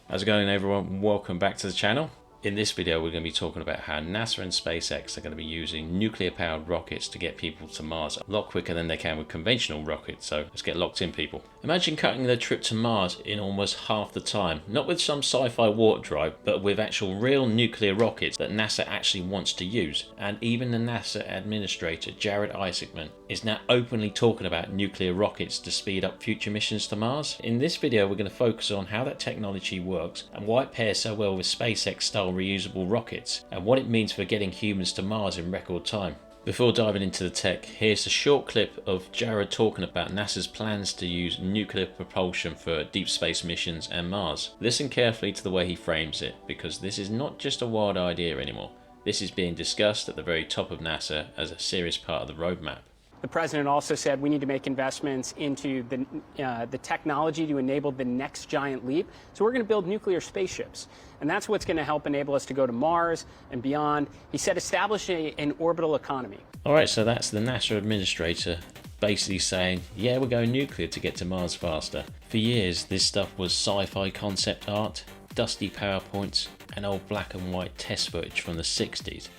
How's it going, everyone? Welcome back to the channel. In this video we're going to be talking about how NASA and SpaceX are going to be using nuclear powered rockets to get people to Mars a lot quicker than they can with conventional rockets. So let's get locked in, people. Imagine cutting the trip to Mars in almost half the time, not with some sci-fi warp drive, but with actual real nuclear rockets that NASA actually wants to use. And even the NASA Administrator Jared Isaacman is now openly talking about nuclear rockets to speed up future missions to Mars. In this video we're going to focus on how that technology works and why it pairs so well with SpaceX style reusable rockets and what it means for getting humans to Mars in record time. Before diving into the tech, here's a short clip of Jared talking about NASA's plans to use nuclear propulsion for deep space missions and Mars. Listen carefully to the way he frames it, because this is not just a wild idea anymore. This is being discussed at the very top of NASA as a serious part of the roadmap. The president also said we need to make investments into the technology to enable the next giant leap. So we're going to build nuclear spaceships. And that's what's going to help enable us to go to Mars and beyond. He said establish an orbital economy. All right, so that's the NASA administrator basically saying, yeah, we're going nuclear to get to Mars faster. For years, this stuff was sci-fi concept art, dusty PowerPoints, and old black and white test footage from the 60s.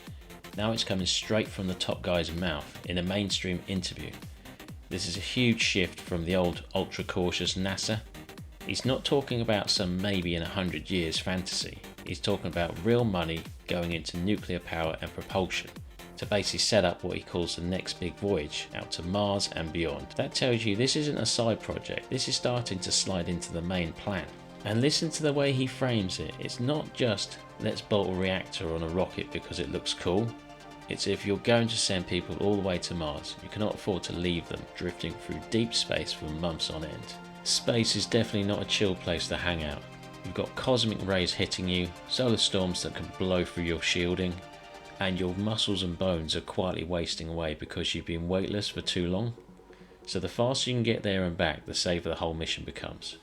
Now it's coming straight from the top guy's mouth in a mainstream interview. This is a huge shift from the old ultra cautious NASA. He's not talking about some maybe in 100 years fantasy. He's talking about real money going into nuclear power and propulsion to basically set up what he calls the next big voyage out to Mars and beyond. That tells you this isn't a side project. This is starting to slide into the main plan. And listen to the way he frames it. It's not just let's bolt a reactor on a rocket because it looks cool. It's if you're going to send people all the way to Mars, you cannot afford to leave them drifting through deep space for months on end. Space is definitely not a chill place to hang out. You've got cosmic rays hitting you, solar storms that can blow through your shielding, and your muscles and bones are quietly wasting away because you've been weightless for too long. So the faster you can get there and back, the safer the whole mission becomes.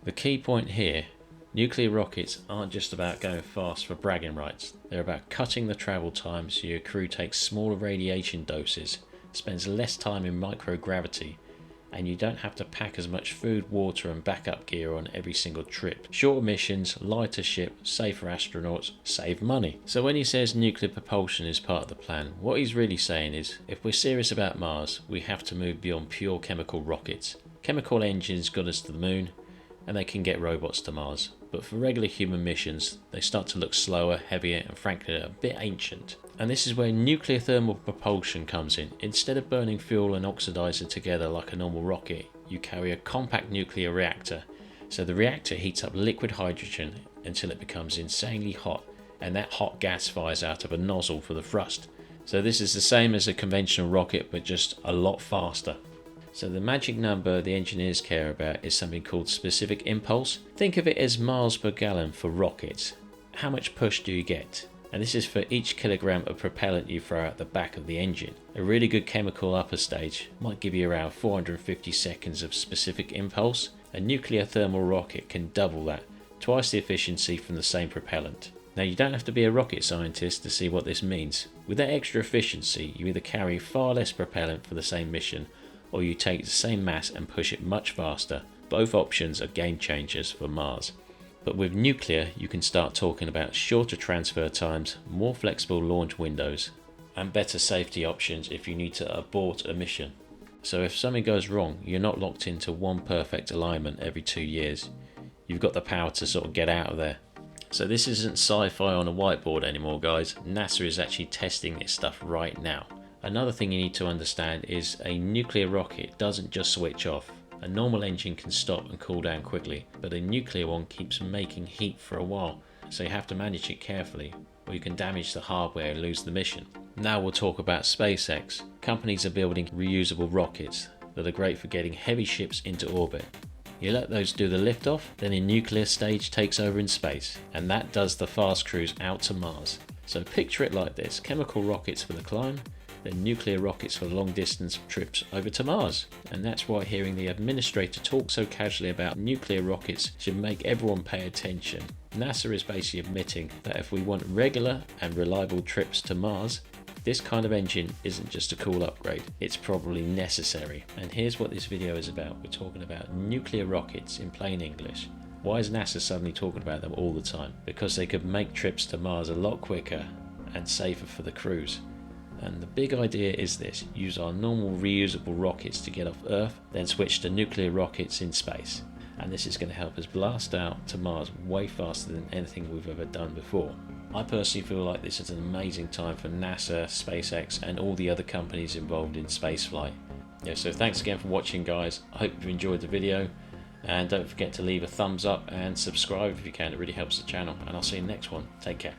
The key point here, nuclear rockets aren't just about going fast for bragging rights. They're about cutting the travel time so your crew takes smaller radiation doses, spends less time in microgravity, and you don't have to pack as much food, water and backup gear on every single trip. Shorter missions, lighter ship, safer astronauts, save money. So when he says nuclear propulsion is part of the plan, what he's really saying is, if we're serious about Mars, we have to move beyond pure chemical rockets. Chemical engines got us to the moon, and they can get robots to Mars. But for regular human missions, they start to look slower, heavier, and frankly a bit ancient. And this is where nuclear thermal propulsion comes in. Instead of burning fuel and oxidizer together like a normal rocket, you carry a compact nuclear reactor. So the reactor heats up liquid hydrogen until it becomes insanely hot, and that hot gas fires out of a nozzle for the thrust. So this is the same as a conventional rocket, but just a lot faster. So the magic number the engineers care about is something called specific impulse. Think of it as miles per gallon for rockets. How much push do you get? And this is for each kilogram of propellant you throw out the back of the engine. A really good chemical upper stage might give you around 450 seconds of specific impulse. A nuclear thermal rocket can double that, twice the efficiency from the same propellant. Now you don't have to be a rocket scientist to see what this means. With that extra efficiency, you either carry far less propellant for the same mission, or you take the same mass and push it much faster. Both options are game changers for Mars. But with nuclear, you can start talking about shorter transfer times, more flexible launch windows, and better safety options if you need to abort a mission. So if something goes wrong, you're not locked into one perfect alignment every 2 years. You've got the power to sort of get out of there. So this isn't sci-fi on a whiteboard anymore, guys. NASA is actually testing this stuff right now. Another thing you need to understand is a nuclear rocket doesn't just switch off. A normal engine can stop and cool down quickly, but a nuclear one keeps making heat for a while, so you have to manage it carefully, or you can damage the hardware and lose the mission. Now we'll talk about SpaceX. Companies are building reusable rockets that are great for getting heavy ships into orbit. You let those do the liftoff, then a nuclear stage takes over in space, and that does the fast cruise out to Mars. So picture it like this: chemical rockets for the climb, then nuclear rockets for long distance trips over to Mars. And that's why hearing the administrator talk so casually about nuclear rockets should make everyone pay attention. NASA is basically admitting that if we want regular and reliable trips to Mars, this kind of engine isn't just a cool upgrade, it's probably necessary. And here's what this video is about. We're talking about nuclear rockets in plain English. Why is NASA suddenly talking about them all the time? Because they could make trips to Mars a lot quicker and safer for the crews. And the big idea is this: use our normal reusable rockets to get off Earth, then switch to nuclear rockets in space. And this is going to help us blast out to Mars way faster than anything we've ever done before. I personally feel like this is an amazing time for NASA, SpaceX and all the other companies involved in spaceflight. So thanks again for watching, guys. I hope you enjoyed the video, and don't forget to leave a thumbs up and subscribe if you can. It really helps the channel, and I'll see you in the next one. Take care.